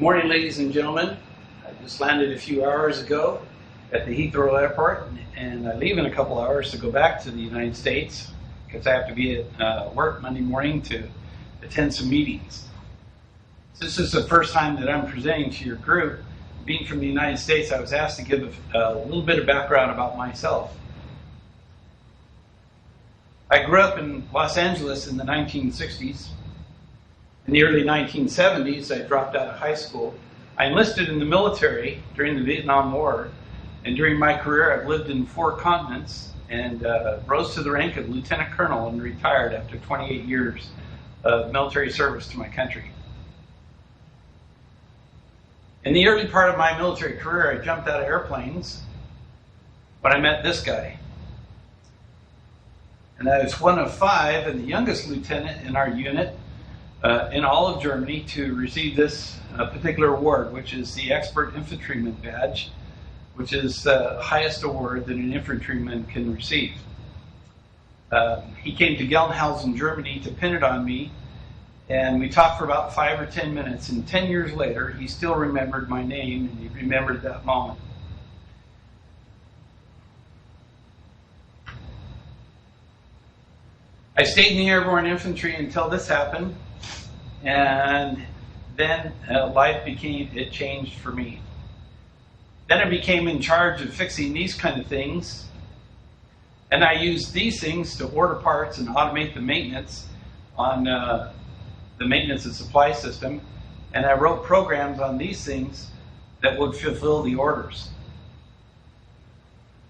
Good morning, ladies and gentlemen. I just landed a few hours ago at the Heathrow Airport, and I leave in a couple hours to go back to the United States because I have to be at work Monday morning to attend some meetings. This is the first time that I'm presenting to your group. Being from the United States, I was asked to give a little bit of background about myself. I grew up in Los Angeles in the 1960s. In the early 1970s, I dropped out of high school. I enlisted in the military during the Vietnam War, and during my career I've lived in 4 continents and rose to the rank of lieutenant colonel and retired after 28 years of military service to my country. In the early part of my military career, I jumped out of airplanes when I met this guy. And I was one of 5 and the youngest lieutenant in our unit in all of Germany to receive this particular award, which is the Expert Infantryman Badge, which is the highest award that an infantryman can receive. He came to Gelnhausen, Germany to pin it on me, and we talked for about 5 or 10 minutes, and 10 years later, he still remembered my name, and he remembered that moment. I stayed in the airborne infantry until this happened, and then life changed for me. Then I became in charge of fixing these kind of things, and I used these things to order parts and automate the maintenance on the maintenance and supply system, and I wrote programs on these things that would fulfill the orders.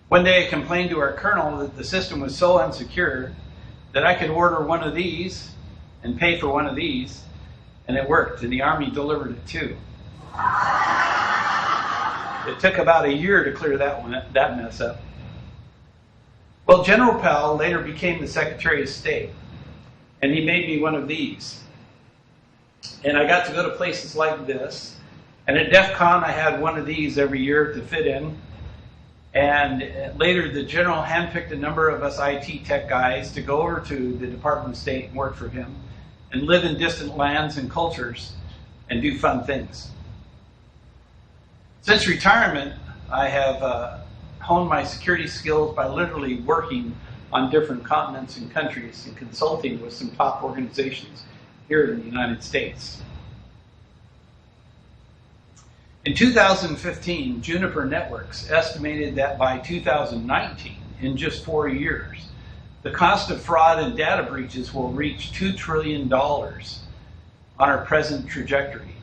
One day I complained to our colonel that the system was so unsecure that I could order one of these and pay for one of these, and it worked, and the Army delivered it too. It took about a year to clear that mess up. Well, General Powell later became the Secretary of State, and he made me one of these. And I got to go to places like this, and at DEF CON I had one of these every year to fit in. And later the general handpicked a number of us IT tech guys to go over to the Department of State and work for him and live in distant lands and cultures and do fun things. Since retirement, I have honed my security skills by literally working on different continents and countries and consulting with some top organizations here in the United States. In 2015, Juniper Networks estimated that by 2019, in just 4 years, the cost of fraud and data breaches will reach $2 trillion on our present trajectory.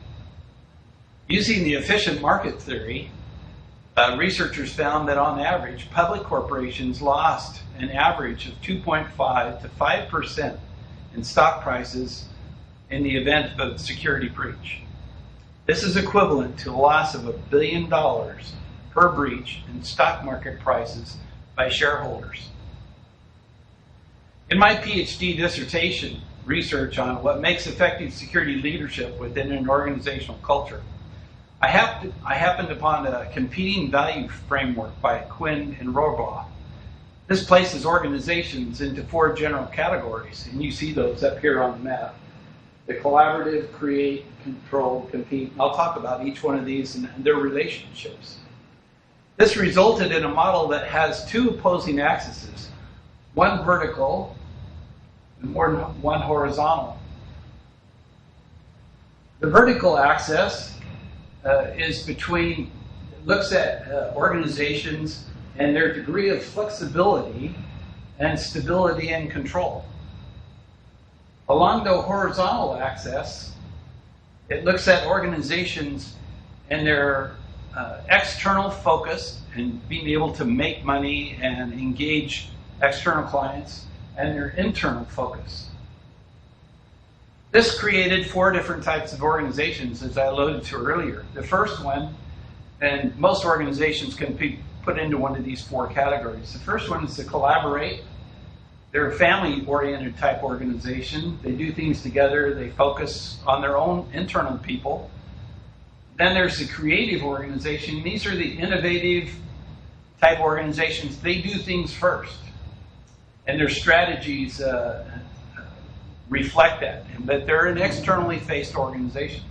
Using the efficient market theory, researchers found that on average, public corporations lost an average of 2.5 to 5% in stock prices in the event of a security breach. This is equivalent to a loss of $1 billion per breach in stock market prices by shareholders. In my PhD dissertation research on what makes effective security leadership within an organizational culture, I happened upon a competing value framework by Quinn and Rohrbaugh. This places organizations into 4 general categories, and you see those up here on the map. The collaborative, create, control, compete. I'll talk about each one of these and their relationships. This resulted in a model that has 2 opposing axes, one vertical and one horizontal. The vertical axis looks at organizations and their degree of flexibility and stability and control. Along the horizontal axis, it looks at organizations and their external focus and being able to make money and engage external clients, and their internal focus. This created 4 different types of organizations, as I alluded to earlier. The first one, and most organizations can be put into one of these 4 categories. The first one is to collaborate. They're a family-oriented type organization. They do things together. They focus on their own internal people. Then there's the creative organization. These are the innovative type organizations. They do things first, and their strategies reflect that, but they're an externally faced organization.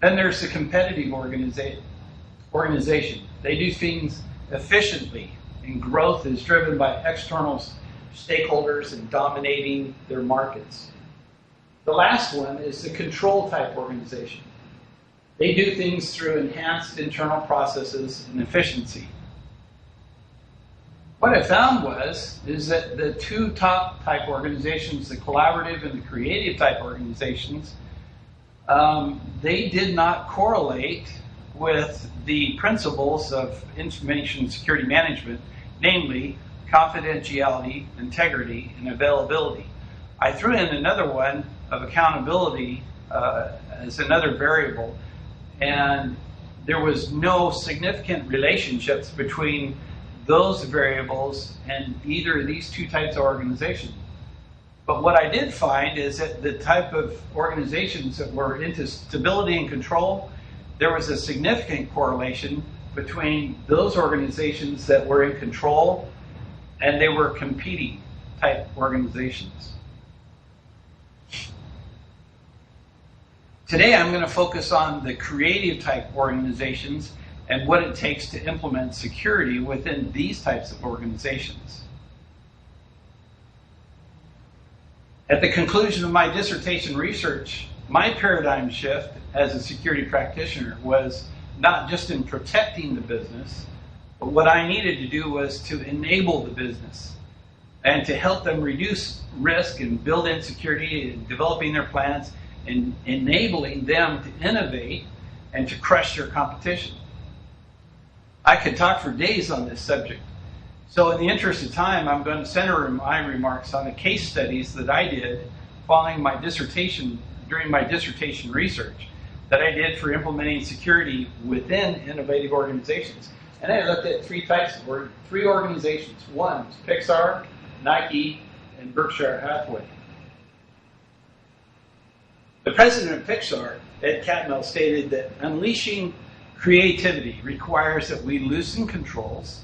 Then there's the competitive organization. They do things efficiently, and growth is driven by external stakeholders and dominating their markets. The last one is the control type organization. They do things through enhanced internal processes and efficiency. What I found is that the two top type organizations, the collaborative and the creative type organizations, they did not correlate with the principles of information security management, namely confidentiality, integrity, and availability. I threw in another one of accountability as another variable, and there was no significant relationships between those variables and either of these two types of organizations. But what I did find is that the type of organizations that were into stability and control, there was a significant correlation between those organizations that were in control and they were competing type organizations. Today I'm going to focus on the creative type organizations and what it takes to implement security within these types of organizations. At the conclusion of my dissertation research, my paradigm shift as a security practitioner was not just in protecting the business, but what I needed to do was to enable the business and to help them reduce risk and build in security and developing their plans and enabling them to innovate and to crush their competition. I could talk for days on this subject. So in the interest of time, I'm going to center my remarks on the case studies that I did following my dissertation, during my dissertation research that I did for implementing security within innovative organizations. And I looked at three organizations. One is Pixar, Nike, and Berkshire Hathaway. The president of Pixar, Ed Catmull, stated that unleashing creativity requires that we loosen controls,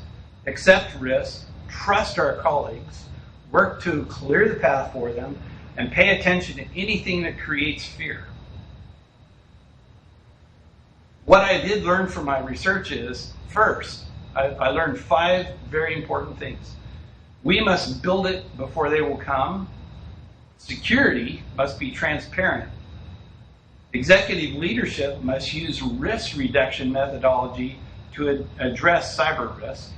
accept risks, trust our colleagues, work to clear the path for them, and pay attention to anything that creates fear. What I did learn from my research is, first, I learned 5 very important things. We must build it before they will come. Security must be transparent. Executive leadership must use risk reduction methodology to address cyber risk.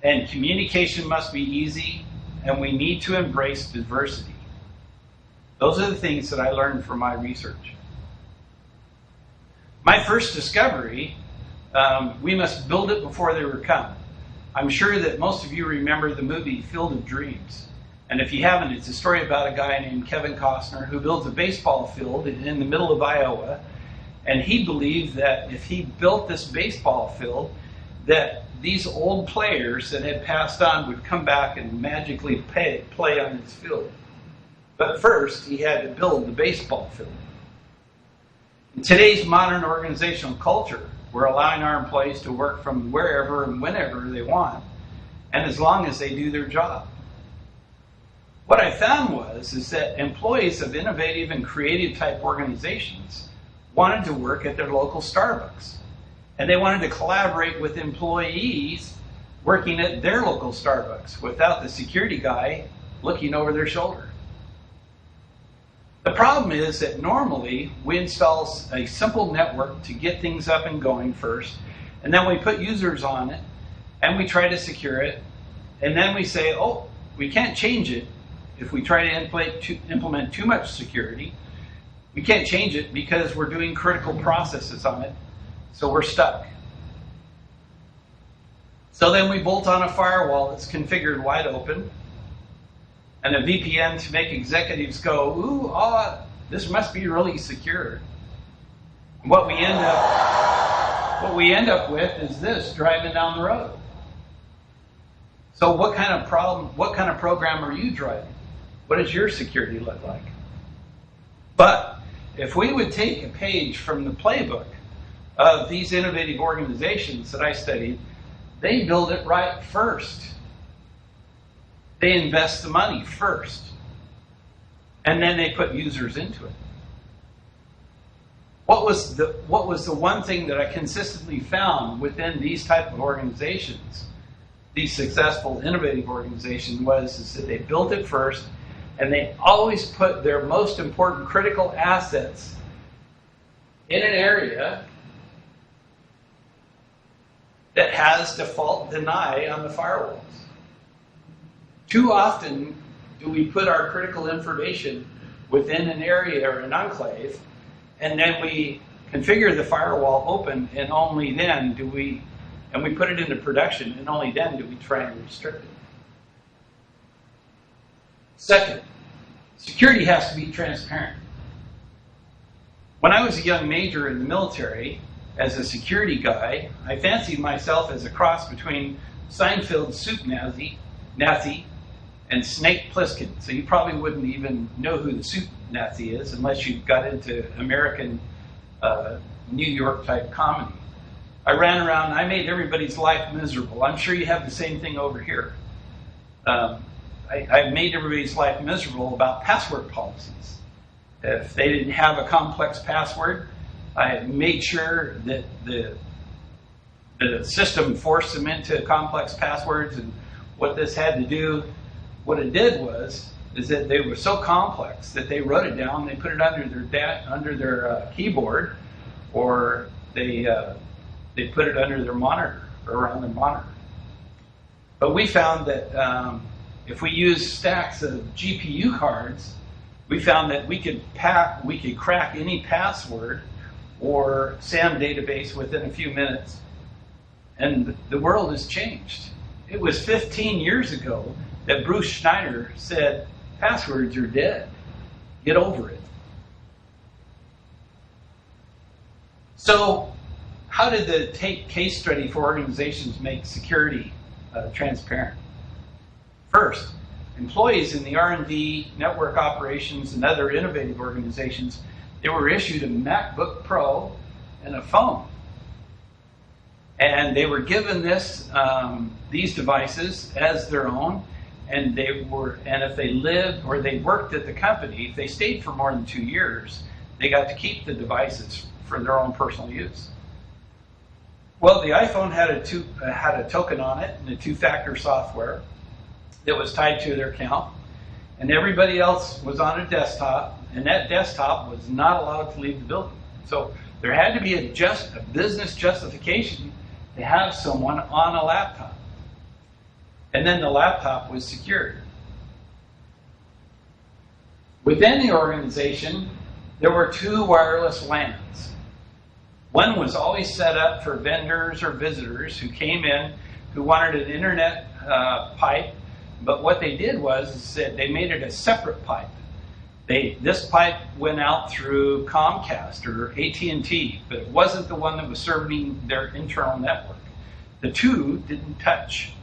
And communication must be easy, and we need to embrace diversity. Those are the things that I learned from my research. My first discovery, we must build it before they will come. I'm sure that most of you remember the movie Field of Dreams. And if you haven't, it's a story about a guy named Kevin Costner who builds a baseball field in the middle of Iowa. And he believed that if he built this baseball field, that these old players that had passed on would come back and magically play on his field. But first, he had to build the baseball field. In today's modern organizational culture, we're allowing our employees to work from wherever and whenever they want, and as long as they do their job. What I found is that employees of innovative and creative type organizations wanted to work at their local Starbucks. And they wanted to collaborate with employees working at their local Starbucks without the security guy looking over their shoulder. The problem is that normally we install a simple network to get things up and going first, and then we put users on it, and we try to secure it, and then we say, oh, we can't change it if we try to implement too much security. We can't change it because we're doing critical processes on it, so we're stuck. So then we bolt on a firewall that's configured wide open, and a VPN to make executives go, ooh, this must be really secure. And what we end up with is this driving down the road. So what kind of program are you driving? What does your security look like? But if we would take a page from the playbook of these innovative organizations that I studied, they build it right first. They invest the money first. And then they put users into it. What was the one thing that I consistently found within these type of organizations, these successful, innovative organizations, is that they built it first, and they always put their most important critical assets in an area that has default deny on the firewalls. Too often do we put our critical information within an area or an enclave, and then we configure the firewall open, and only then do we put it into production, and only then do we try and restrict it. Second, security has to be transparent. When I was a young major in the military, as a security guy, I fancied myself as a cross between Seinfeld's Soup Nazi and Snake Plissken. So you probably wouldn't even know who the Soup Nazi is unless you got into American New York type comedy. I ran around and I made everybody's life miserable. I'm sure you have the same thing over here. I made everybody's life miserable about password policies. If they didn't have a complex password, I made sure that the system forced them into complex passwords. And what this had to do, what it did is that they were so complex that they wrote it down, they put it under their keyboard, or they put it under their monitor, or around their monitor. But we found that if we use stacks of GPU cards, we found that we could crack any password or SAM database within a few minutes. And the world has changed. It was 15 years ago that Bruce Schneider said, passwords are dead. Get over it. So how did the case study for organizations make security transparent? First, employees in the R&D, network operations, and other innovative organizations, they were issued a MacBook Pro and a phone. And they were given these devices as their own, and if they lived or they worked at the company, if they stayed for more than 2 years, they got to keep the devices for their own personal use. Well, the iPhone had a token on it and a two-factor software that was tied to their account, and everybody else was on a desktop, and that desktop was not allowed to leave the building. So there had to be a business justification to have someone on a laptop. And then the laptop was secured. Within the organization, there were 2 wireless LANs. One was always set up for vendors or visitors who came in who wanted an internet pipe, but what they did was that they made it a separate pipe. This pipe went out through Comcast or AT&T, but it wasn't the one that was serving their internal network. The 2 didn't touch.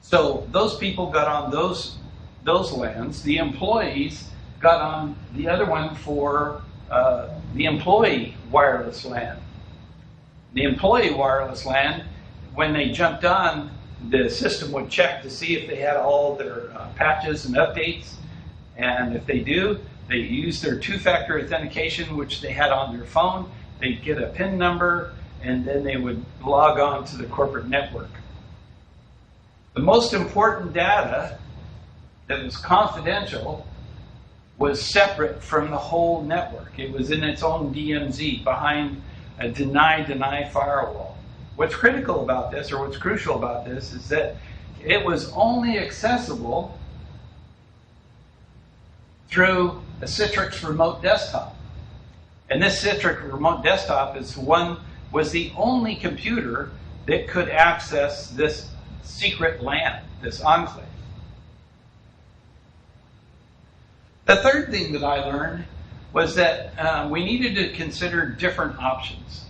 So those people got on those LANs. The employees got on the other one for the employee wireless LAN. The employee wireless LAN, when they jumped on, the system would check to see if they had all their patches and updates. And if they do, they use their two-factor authentication, which they had on their phone. They'd get a PIN number, and then they would log on to the corporate network. The most important data that was confidential was separate from the whole network. It was in its own DMZ behind a deny firewall. What's critical about this, or what's crucial about this, is that it was only accessible through a Citrix remote desktop. And this Citrix remote desktop was the only computer that could access this secret LAN, this enclave. The third thing that I learned was that we needed to consider different options.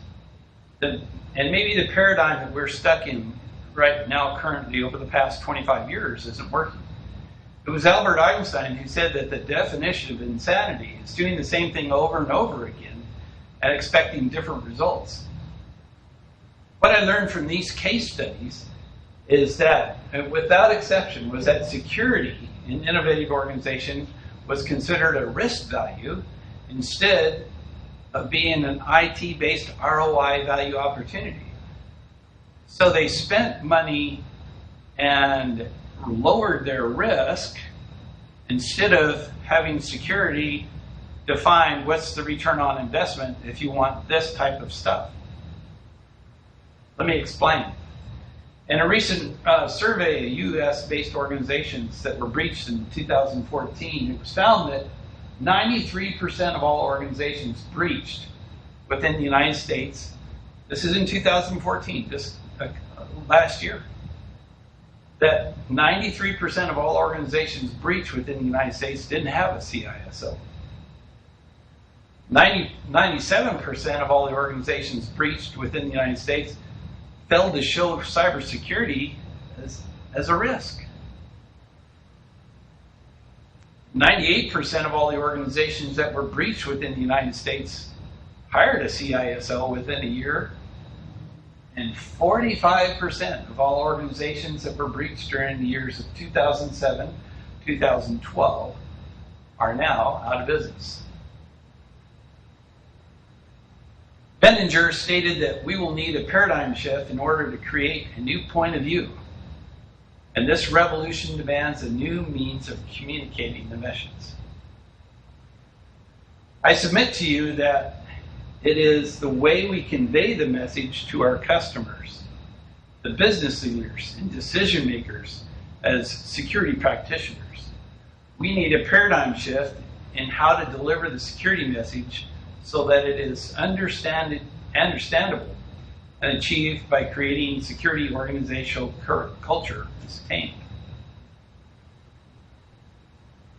And maybe the paradigm that we're stuck in right now currently over the past 25 years isn't working. It was Albert Einstein who said that the definition of insanity is doing the same thing over and over again and expecting different results. What I learned from these case studies is that, without exception, was that security in innovative organizations was considered a risk value instead of being an IT-based ROI value opportunity. So they spent money and lowered their risk instead of having security define what's the return on investment if you want this type of stuff. Let me explain. In a recent survey of US-based organizations that were breached in 2014, it was found that 93% of all organizations breached within the United States, this is in 2014, just last year, that 93% of all organizations breached within the United States didn't have a CISO. 97% of all the organizations breached within the United States failed to show cybersecurity as a risk. 98% of all the organizations that were breached within the United States hired a CISO within a year, and 45% of all organizations that were breached during the years of 2007, 2012 are now out of business. Benninger stated that we will need a paradigm shift in order to create a new point of view. And this revolution demands a new means of communicating the missions. I submit to you that it is the way we convey the message to our customers, the business leaders and decision makers as security practitioners. We need a paradigm shift in how to deliver the security message so that it is understandable and achieved by creating security organizational culture sustained.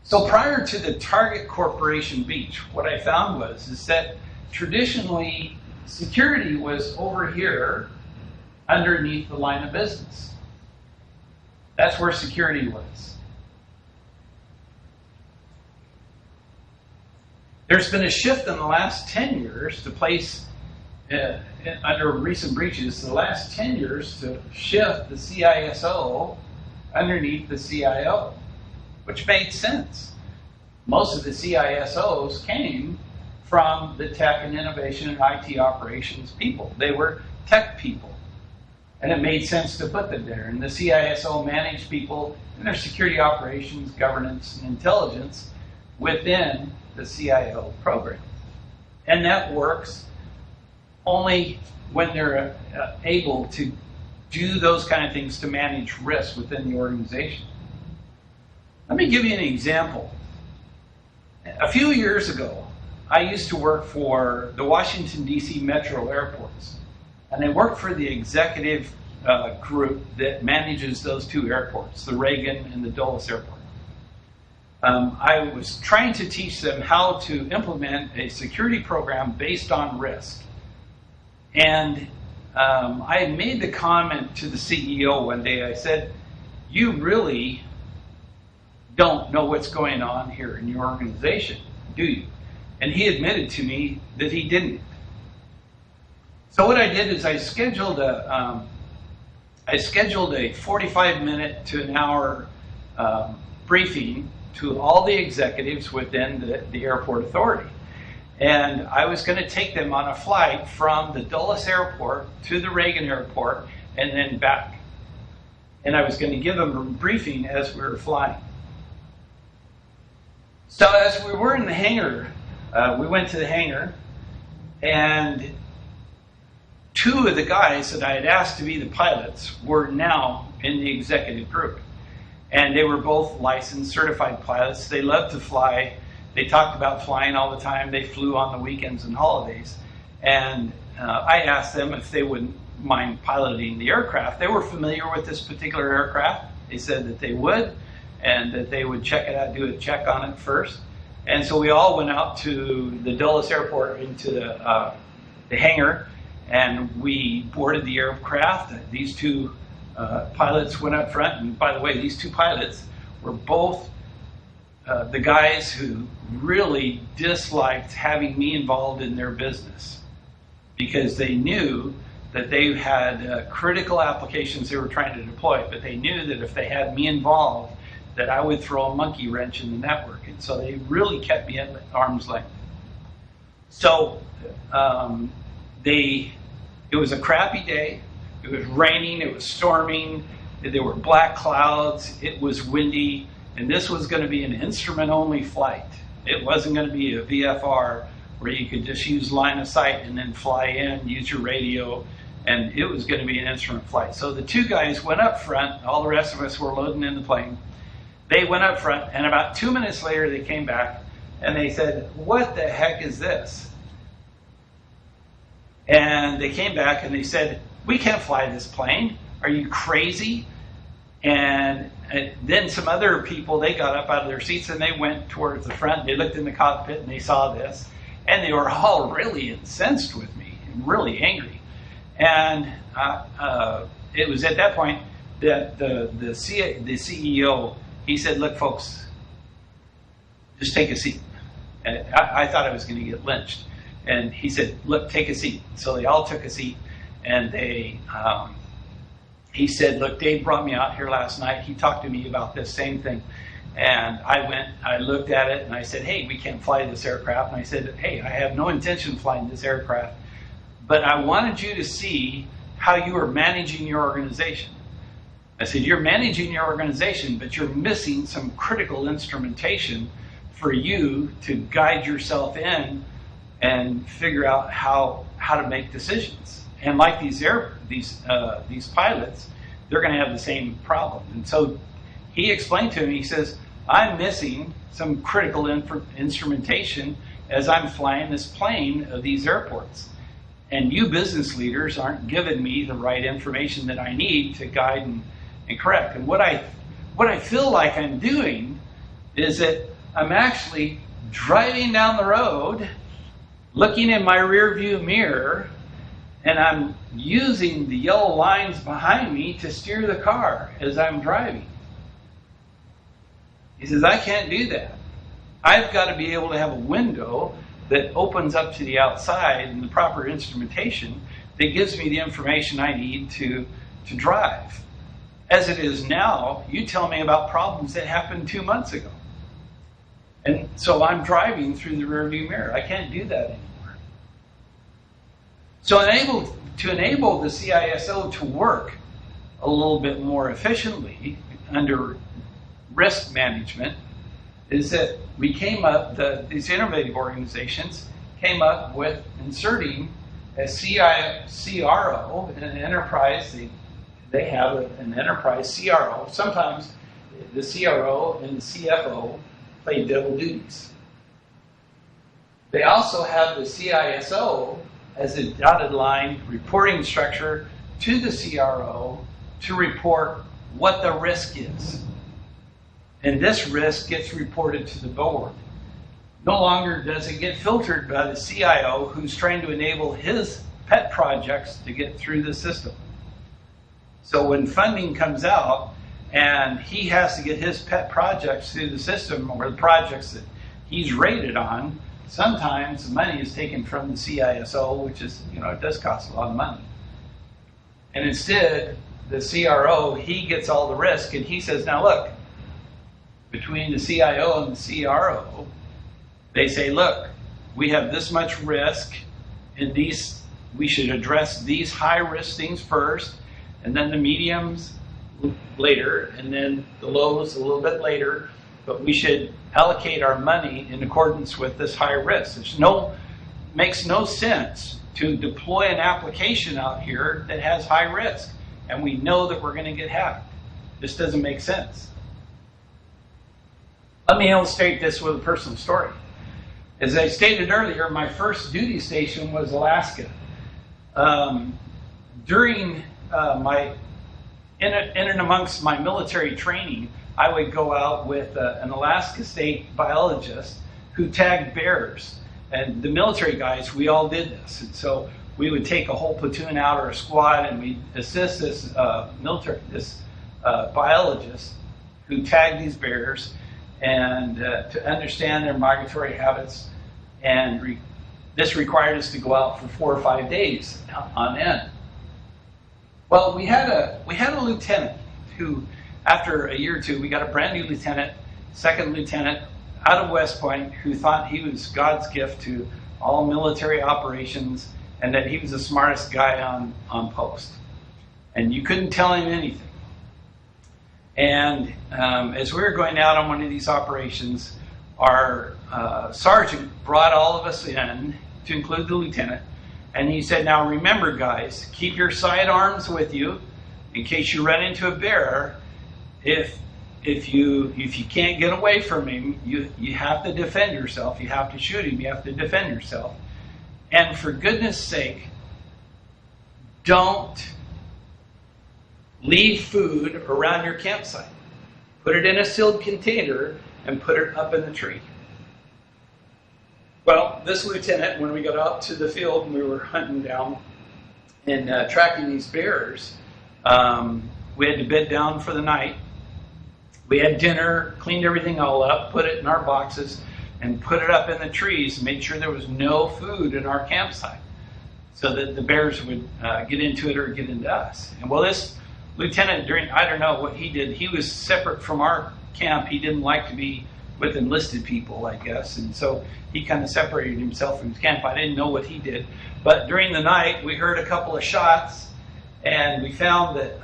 So prior to the Target Corporation breach, what I found is that traditionally security was over here underneath the line of business. That's where security was. There's been a shift in the last 10 years to place, under recent breaches, the last 10 years to shift the CISO underneath the CIO, which made sense. Most of the CISOs came from the tech and innovation and IT operations people. They were tech people. And it made sense to put them there. And the CISO managed people in their security operations, governance, and intelligence within the CIO program. And that works only when they're able to do those kind of things to manage risk within the organization. Let me give you an example. A few years ago, I used to work for the Washington, D.C. Metro Airports. And I worked for the executive group that manages those two airports, the Reagan and the Dulles Airport. I was trying to teach them how to implement a security program based on risk. And I had made the comment to the CEO one day. I said, "You really don't know what's going on here in your organization, do you?" And he admitted to me that he didn't. So what I did is I scheduled a 45-minute to an hour briefing to all the executives within the airport authority. And I was going to take them on a flight from the Dulles Airport to the Reagan Airport and then back. And I was going to give them a briefing as we were flying. So as we were in the hangar, we went to the hangar, and two of the guys that I had asked to be the pilots were now in the executive group. And they were both licensed, certified pilots. They loved to fly. They talked about flying all the time. They flew on the weekends and holidays. And I asked them if they wouldn't mind piloting the aircraft. They were familiar with this particular aircraft. They said that they would, and that they would check it out, do a check on it first. And so we all went out to the Dulles Airport into the hangar, and we boarded the aircraft. These two pilots went up front, and by the way, these two pilots were both the guys who really disliked having me involved in their business, because they knew that they had critical applications they were trying to deploy, but they knew that if they had me involved, that I would throw a monkey wrench in the network. And so they really kept me at arm's length. So it was a crappy day. It was raining, it was storming, there were black clouds, it was windy, and this was going to be an instrument-only flight. It wasn't going to be a VFR where you could just use line of sight and then fly in, use your radio, and it was going to be an instrument flight. So the two guys went up front, all the rest of us were loading in the plane. They went up front, and about 2 minutes later they came back and they said, "What the heck is this?" And they came back and they said, "We can't fly this plane. Are you crazy?" And then some other people, they got up out of their seats and they went towards the front. They looked in the cockpit and they saw this. And they were all really incensed with me, and really angry. And it was at that point that the CEO, he said, "Look, folks, just take a seat." And I thought I was going to get lynched. And he said, "Look, take a seat." So they all took a seat. And he said, "Look, Dave brought me out here last night. He talked to me about this same thing." And I looked at it and I said, "Hey, we can't fly this aircraft." And I said, "Hey, I have no intention of flying this aircraft, but I wanted you to see how you are managing your organization." I said, "You're managing your organization, but you're missing some critical instrumentation for you to guide yourself in and figure out how to make decisions." And like these pilots, they're going to have the same problem. And so he explained to me, he says, "I'm missing some critical instrumentation as I'm flying this plane of these airports. And you business leaders aren't giving me the right information that I need to guide and correct." And what I feel like I'm doing is that I'm actually driving down the road, looking in my rear view mirror, and I'm using the yellow lines behind me to steer the car as I'm driving. He says, "I can't do that. I've got to be able to have a window that opens up to the outside and the proper instrumentation that gives me the information I need to drive. As it is now, you tell me about problems that happened 2 months ago. And so I'm driving through the rearview mirror. I can't do that anymore." So to enable the CISO to work a little bit more efficiently under risk management is that we came up, these innovative organizations came up with inserting a CRO in an enterprise. They have an enterprise CRO. Sometimes the CRO and the CFO play double duties. They also have the CISO as a dotted line reporting structure to the CRO to report what the risk is. And this risk gets reported to the board. No longer does it get filtered by the CIO who's trying to enable his pet projects to get through the system. So when funding comes out and he has to get his pet projects through the system, or the projects that he's rated on, sometimes the money is taken from the CISO, which is, it does cost a lot of money. And instead, the CRO, he gets all the risk, and he says, "Now look, between the CIO and the CRO, they say, look, we have this much risk, and we should address these high-risk things first, and then the mediums later, and then the lows a little bit later, but we should allocate our money in accordance with this high risk." Makes no sense to deploy an application out here that has high risk, and we know that we're going to get hacked. This doesn't make sense. Let me illustrate this with a personal story. As I stated earlier, my first duty station was Alaska. During in and amongst my military training, I would go out with an Alaska State biologist who tagged bears. And the military guys, we all did this. And so we would take a whole platoon out or a squad, and we'd assist this biologist who tagged these bears and to understand their migratory habits. And this required us to go out for 4 or 5 days on end. Well, we had a lieutenant who, after a year or two, we got a brand new lieutenant, second lieutenant out of West Point, who thought he was God's gift to all military operations, and that he was the smartest guy on post. And you couldn't tell him anything. And as we were going out on one of these operations, our sergeant brought all of us in, to include the lieutenant, and he said, now remember guys, keep your sidearms with you in case you run into a bear. If you can't get away from him, you have to defend yourself. You have to shoot him. You have to defend yourself. And for goodness sake, don't leave food around your campsite. Put it in a sealed container and put it up in the tree. Well, this lieutenant, when we got out to the field and we were hunting down and tracking these bears, we had to bed down for the night. We had dinner, cleaned everything all up, put it in our boxes, and put it up in the trees and made sure there was no food in our campsite so that the bears would get into it or get into us. And well, this lieutenant, I don't know what he did. He was separate from our camp. He didn't like to be with enlisted people, I guess. And so he kind of separated himself from his camp. I didn't know what he did. But during the night, we heard a couple of shots, and we found that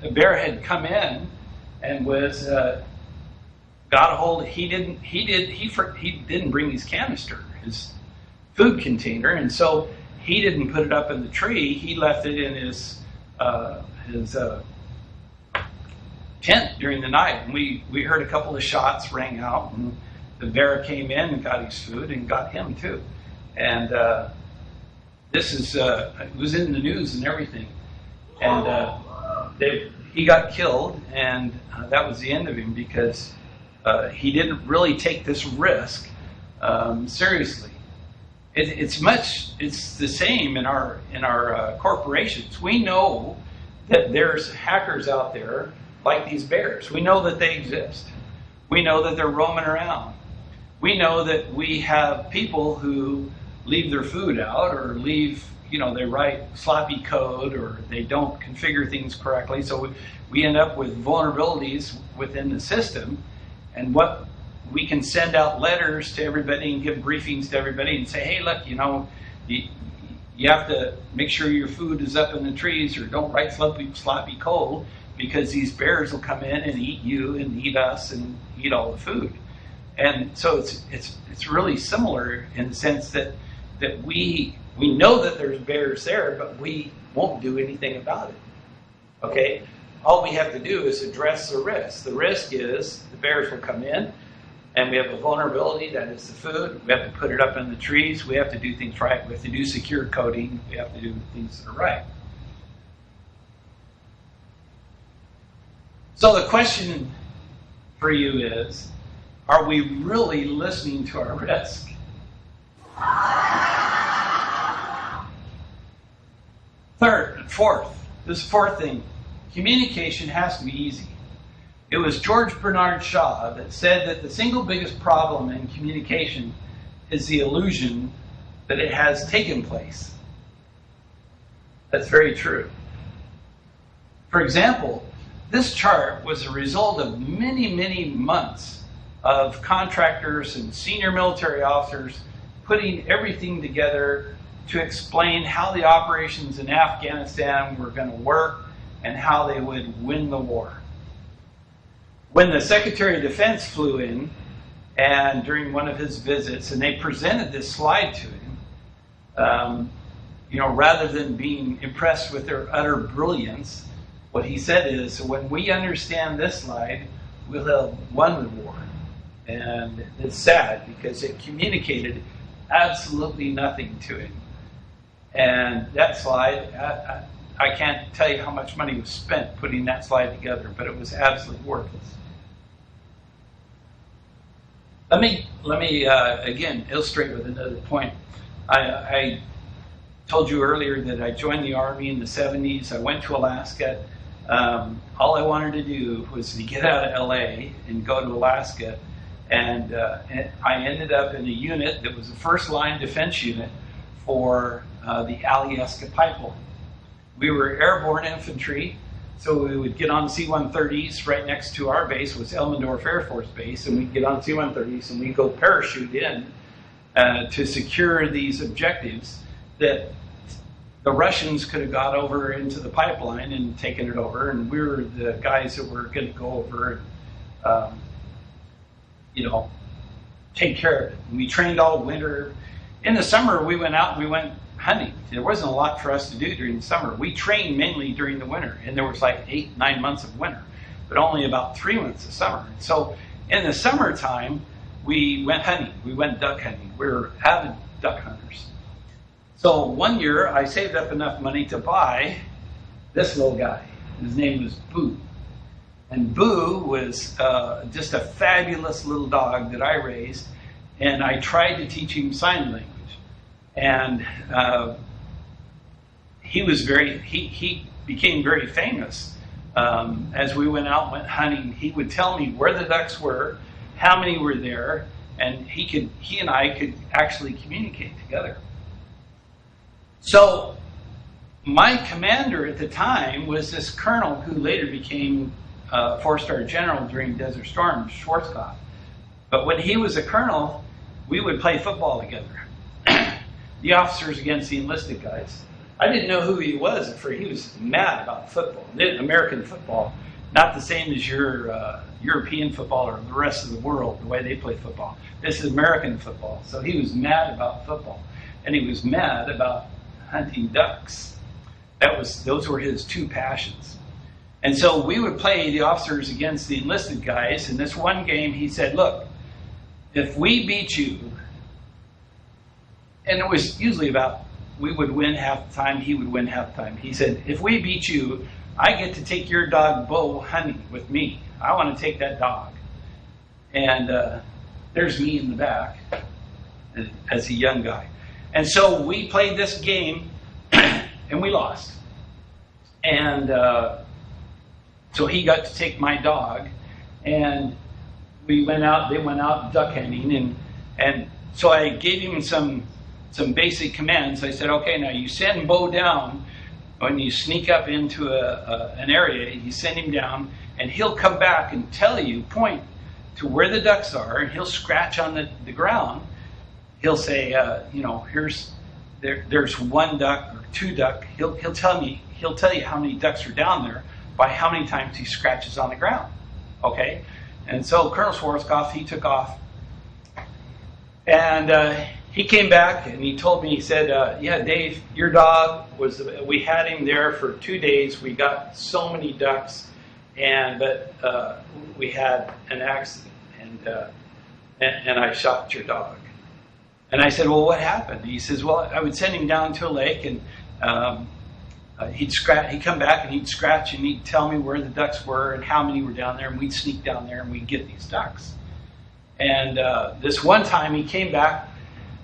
a bear had come in and was got a hold. He didn't bring his canister, his food container, and so he didn't put it up in the tree. He left it in his tent during the night. And we heard a couple of shots rang out, and the bear came in and got his food and got him too. And this is it was in the news and everything. And he got killed, and that was the end of him because he didn't really take this risk seriously. It's the same in our corporations. We know that there's hackers out there like these bears. We know that they exist. We know that they're roaming around. We know that we have people who leave their food out or they write sloppy code or they don't configure things correctly. So we end up with vulnerabilities within the system. And what we can send out letters to everybody and give briefings to everybody and say, hey, look, you have to make sure your food is up in the trees or don't write sloppy code because these bears will come in and eat you and eat us and eat all the food. And so it's really similar in the sense that we know that there's bears there, but we won't do anything about it. Okay? All we have to do is address the risk. The risk is the bears will come in, and we have a vulnerability, that is the food. We have to put it up in the trees. We have to do things right. We have to do secure coding. We have to do things that are right. So the question for you is, are we really listening to our risk? Fourth thing, communication has to be easy. It was George Bernard Shaw that said that the single biggest problem in communication is the illusion that it has taken place. That's very true. For example, this chart was a result of many, many months of contractors and senior military officers putting everything together to explain how the operations in Afghanistan were going to work and how they would win the war. When the Secretary of Defense flew in, and during one of his visits, and they presented this slide to him, rather than being impressed with their utter brilliance, what he said is, when we understand this slide, we'll have won the war. And it's sad because it communicated absolutely nothing to him. And that slide, I can't tell you how much money was spent putting that slide together, but it was absolutely worthless. Let me again illustrate with another point. I told you earlier that I joined the Army in the 70s. I went to Alaska. All I wanted to do was to get out of LA and go to Alaska. And I ended up in a unit that was a first-line defense unit for the Alyeska pipeline. We were airborne infantry, so we would get on C-130s. Right next to our base was Elmendorf Air Force Base, and we'd get on C-130s and we'd go parachute in to secure these objectives that the Russians could have got over into the pipeline and taken it over, and we were the guys that were going to go over and, take care of it. And we trained all winter. In the summer, we went out and we went hunting. There wasn't a lot for us to do during the summer. We trained mainly during the winter, and there was like 8-9 months of winter, but only about 3 months of summer. So in the summertime, we went hunting. We went duck hunting. We were avid duck hunters. So one year, I saved up enough money to buy this little guy. His name was Boo. And Boo was just a fabulous little dog that I raised, and I tried to teach him sign language. And he became very famous. As we went hunting, he would tell me where the ducks were, how many were there, and he and I could actually communicate together. So my commander at the time was this colonel who later became a 4-star general during Desert Storm, Schwarzkopf. But when he was a colonel, we would play football together. The officers against the enlisted guys. I didn't know who he was, for he was mad about football, American football, not the same as your European football or the rest of the world, the way they play football. This is American football. So he was mad about football, and he was mad about hunting ducks. Those were his two passions. And so we would play the officers against the enlisted guys. In this one game, he said, look, if we beat you, and it was usually about, we would win half the time, he would win half the time. He said, if we beat you, I get to take your dog Bo hunting with me. I want to take that dog. And there's me in the back as a young guy. And so we played this game, and we lost. And so he got to take my dog, and they went out duck hunting, and so I gave him some basic commands. I said, okay, now you send Bo down. When you sneak up into an area, you send him down, and he'll come back and tell you, point to where the ducks are, and he'll scratch on the ground. He'll say, there's one duck or two duck. He'll tell you how many ducks are down there by how many times he scratches on the ground. Okay? And so Colonel Schwarzkopf, he took off. And he came back and he told me, he said, yeah, Dave, your dog we had him there for 2 days. We got so many ducks, but we had an accident, and I shot your dog. And I said, well, what happened? He says, well, I would send him down to a lake, and he'd come back and he'd scratch, and he'd tell me where the ducks were and how many were down there, and we'd sneak down there and we'd get these ducks. And this one time he came back,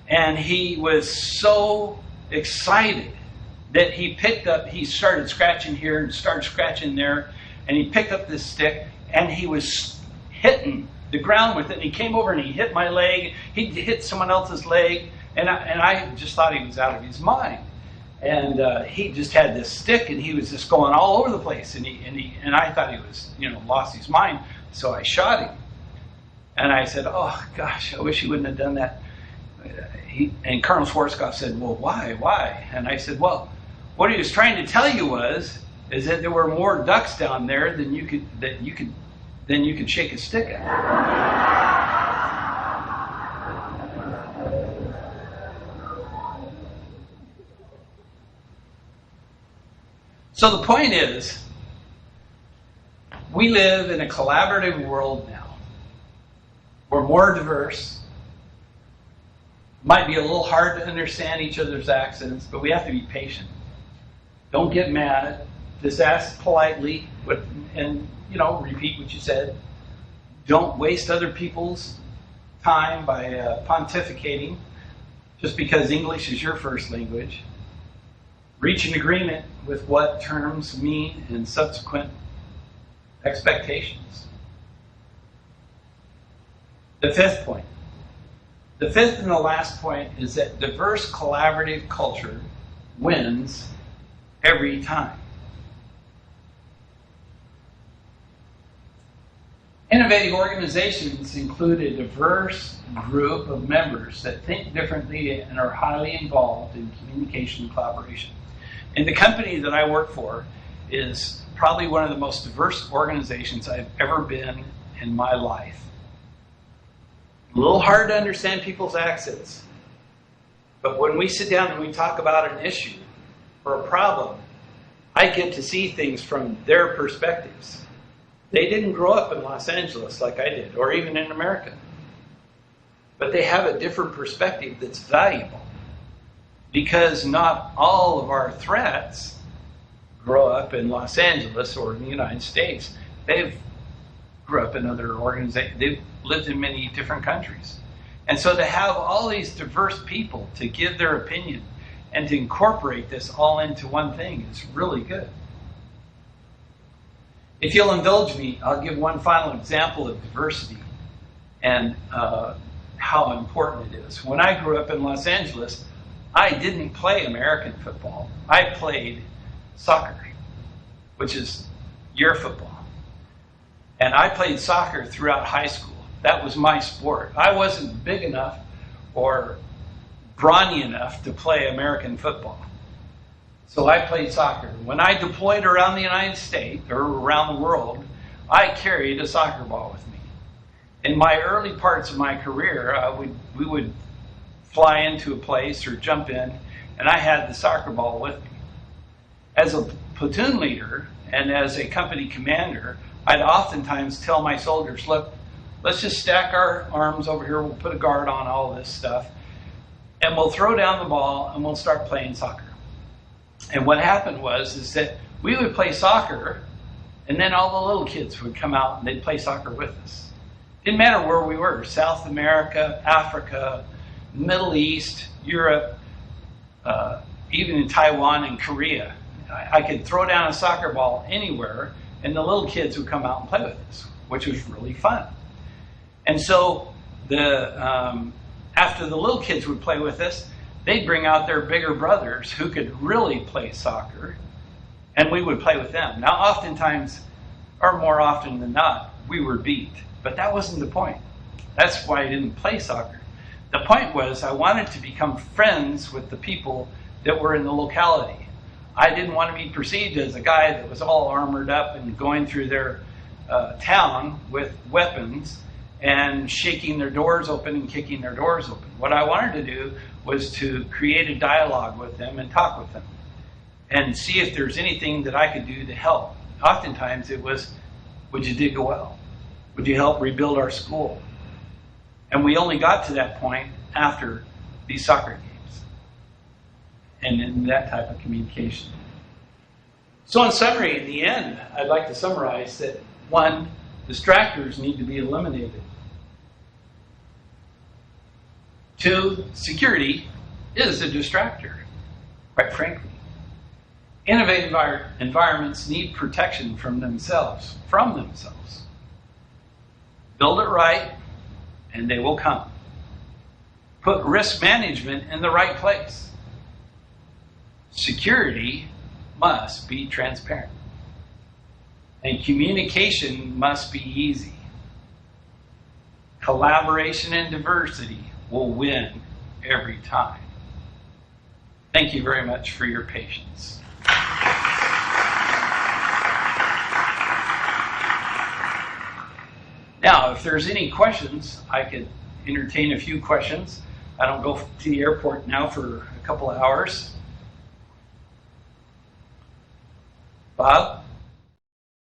and he was so excited that he started scratching here and started scratching there, and he picked up this stick and he was hitting the ground with it. And he came over and he hit my leg. He hit someone else's leg, and I just thought he was out of his mind. And he just had this stick, and he was just going all over the place. And I thought he was, lost his mind. So I shot him. And I said, oh gosh, I wish he wouldn't have done that. And Colonel Schwarzkopf said, well, why? And I said, well, what he was trying to tell you is that there were more ducks down there than you could shake a stick at. So the point is, we live in a collaborative world now. We're more diverse. Might be a little hard to understand each other's accents, but we have to be patient. Don't get mad. Just ask politely and repeat what you said. Don't waste other people's time by pontificating just because English is your first language. Reach an agreement with what terms mean in subsequent expectations. The fifth point. The fifth and the last point is that diverse collaborative culture wins every time. Innovative organizations include a diverse group of members that think differently and are highly involved in communication and collaboration. And the company that I work for is probably one of the most diverse organizations I've ever been in my life. A little hard to understand people's accents, but when we sit down and we talk about an issue or a problem, I get to see things from their perspectives. They didn't grow up in Los Angeles like I did, or even in America. But they have a different perspective that's valuable. Because not all of our threats grow up in Los Angeles or in the United States. They've grew up in other organizations. They've lived in many different countries. And so to have all these diverse people to give their opinion and to incorporate this all into one thing is really good. If you'll indulge me, I'll give one final example of diversity and how important it is. When I grew up in Los Angeles, I didn't play American football. I played soccer, which is your football. And I played soccer throughout high school. That was my sport. I wasn't big enough or brawny enough to play American football. So I played soccer. When I deployed around the United States or around the world, I carried a soccer ball with me. In my early parts of my career, we would fly into a place or jump in, and I had the soccer ball with me. As a platoon leader and as a company commander, I'd oftentimes tell my soldiers, look, let's just stack our arms over here, we'll put a guard on all this stuff, and we'll throw down the ball and we'll start playing soccer. And what happened is that we would play soccer, and then all the little kids would come out and they'd play soccer with us. Didn't matter where we were, South America, Africa, Middle East, Europe, even in Taiwan and Korea. I could throw down a soccer ball anywhere, and the little kids would come out and play with us, which was really fun. And so after the little kids would play with us, they'd bring out their bigger brothers who could really play soccer, and we would play with them. Now, oftentimes, or more often than not, we were beat. But that wasn't the point. That's why I didn't play soccer. The point was I wanted to become friends with the people that were in the locality. I didn't want to be perceived as a guy that was all armored up and going through their town with weapons and shaking their doors open and kicking their doors open. What I wanted to do was to create a dialogue with them and talk with them and see if there's anything that I could do to help. Oftentimes it was, would you dig a well? Would you help rebuild our school? And we only got to that point after these soccer games and in that type of communication. So in summary, in the end, I'd like to summarize that 1, distractors need to be eliminated. 2, security is a distractor, quite frankly. Innovative environments need protection from themselves. Build it right, and they will come. Put risk management in the right place. Security must be transparent. And communication must be easy. Collaboration and diversity will win every time. Thank you very much for your patience. Now, if there's any questions, I could entertain a few questions. I don't go to the airport now for a couple of hours. Bob?